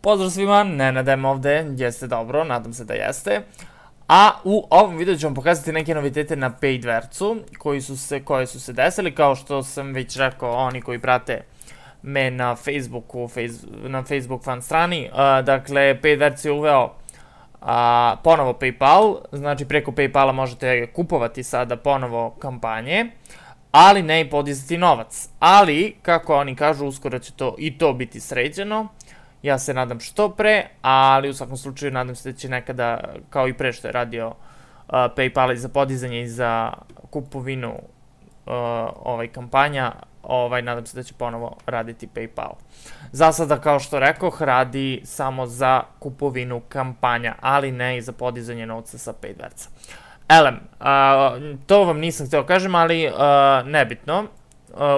pozdrav svima, Nenadem ovde, jeste dobro, nadam se da jeste. A u ovom videu ću vam pokazati neke novitete na Paidvercu koje su se desili, kao što sam već rekao, oni koji prate me na Facebooku, na Facebook fan strani. Dakle, Paidverc je uveo ponovo PayPal, znači preko PayPala možete kupovati sada ponovo kampanje, ali ne i podizati novac. Ali, kako oni kažu, uskoro će i to biti sređeno. Ja se nadam što pre, ali u svakom slučaju nadam se da će nekada, kao i pre što je radio PayPal i za podizanje i za kupovinu kampanja, nadam se da će ponovo raditi PayPal. Za sada, kao što rekoh, radi samo za kupovinu kampanja, ali ne i za podizanje novca sa Paidverca. Elem, to vam nisam hteo kažem, ali nebitno.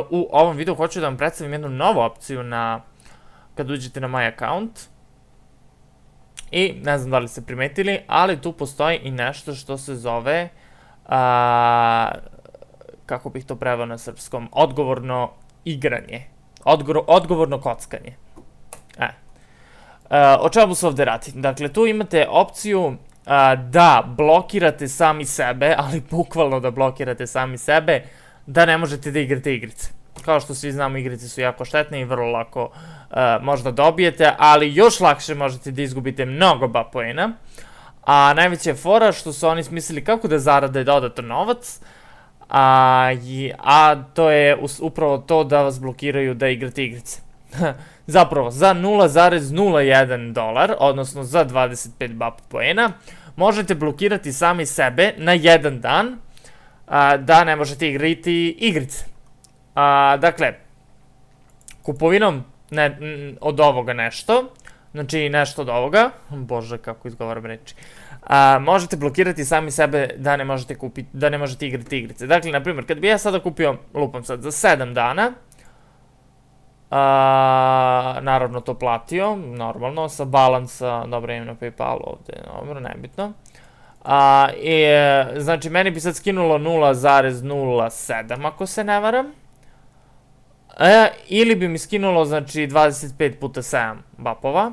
U ovom videu hoću da vam predstavim jednu novu opciju kad uđete na moj account. I ne znam da li ste primetili, ali tu postoji i nešto što se zove, kako bih to preveo na srpskom, odgovorno igranje. Odgovorno kockanje. O čemu se ovde radi? Dakle, tu imate opciju da blokirate sami sebe, ali bukvalno da blokirate sami sebe, da ne možete da igrate igrice. Kao što svi znamo, igrice su jako štetne i vrlo lako možda dobijete, ali još lakše možete da izgubite mnogo poena. A najveća je fora što su oni smislili kako da zarade dodatan novac, a to je upravo to da vas blokiraju da igrate igrice. Zapravo, za 0,01 dolar, odnosno za 25 BAP poena, možete blokirati sami sebe na jedan dan da ne možete igrati igrice. Dakle, kupovinom od ovoga nešto, znači nešto od ovoga, bože kako izgovaram reči, možete blokirati sami sebe da ne možete igrati igrice. Dakle, na primjer, kad bi ja sada kupio, lupam sad, za 7 dana, naravno to platio, normalno, sa balansa, dobro imam na PayPalu ovde, dobro, nebitno. Znači, meni bi sad skinulo 0,07 ako se ne varam. Ili bi mi skinulo, znači, 25 puta 7 bapova.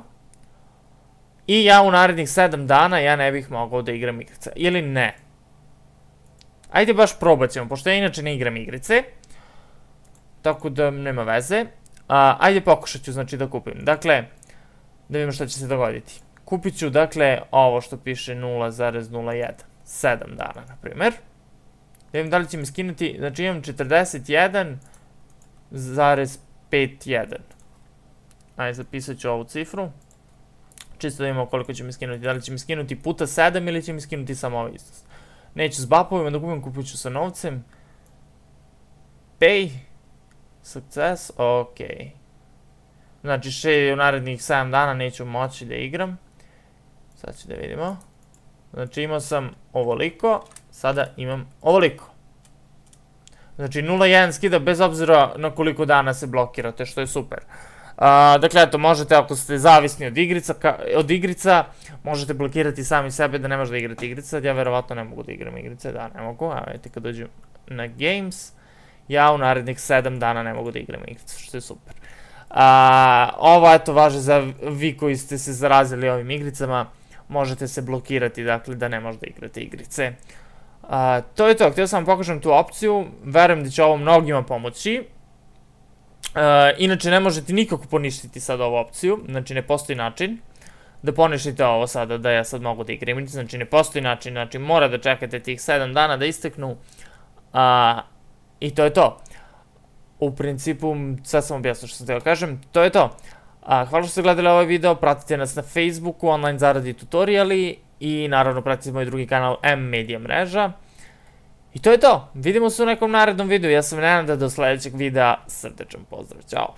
I ja u narednih 7 dana ja ne bih mogao da igram igrice. Ili ne. Ajde baš probat ćemo, pošto ja inače ne igram igrice. Tako da nema veze. Ajde pokušat ću, znači, da kupim. Dakle, da vidimo šta će se dogoditi. Kupit ću, dakle, ovo što piše 0,01. 7 dana, na primer. Da vidim da li će mi skinuti, znači imam 41,51. Ajde, zapisat ću ovu cifru. Čisto da vidimo koliko će mi skinuti. Da li će mi skinuti puta 7 ili će mi skinuti samo ovaj iznos. Neću s bapovima da kupim, kupit ću sa novcem. Pay. Success, ok. Znači, u narednih 7 dana neću moći da igram. Sad ću da vidimo. Znači, imao sam ovoliko, sada imam ovoliko. Znači, 0,1 skida bez obzira na koliko dana se blokirate, što je super. Dakle, eto, možete, ako ste zavisni od igrica, možete blokirati sami sebe da ne možete da igrati igrice. Sad ja verovatno ne mogu da igram igrice, da, ne mogu. A vidite, kad dođem na Games, ja u narednih 7 dana ne mogu da igram igrice, što je super. Ovo, eto, važe za vi koji ste se zarazili ovim igricama, možete se blokirati, dakle, da ne možete da igrate igrice. To je to, htio sam vam pokažem tu opciju, verujem da će ovo mnogima pomoći. Inače, ne možete nikako poništiti sad ovu opciju, znači ne postoji način da poništite ovo sada, da ja sad mogu da igram igrice, znači ne postoji način, znači mora da čekate tih 7 dana da isteknu i to je to. U principu, sad sam objasnio što sam htio kažem, to je to. Hvala što ste gledali ovaj video, pratite nas na Facebooku, online zaradi tutoriali i naravno pratite moj drugi kanal M-Media mreža. I to je to, vidimo se u nekom narednom videu, ja sam Nenad, do sledećeg videa, srdečan pozdrav, ćao!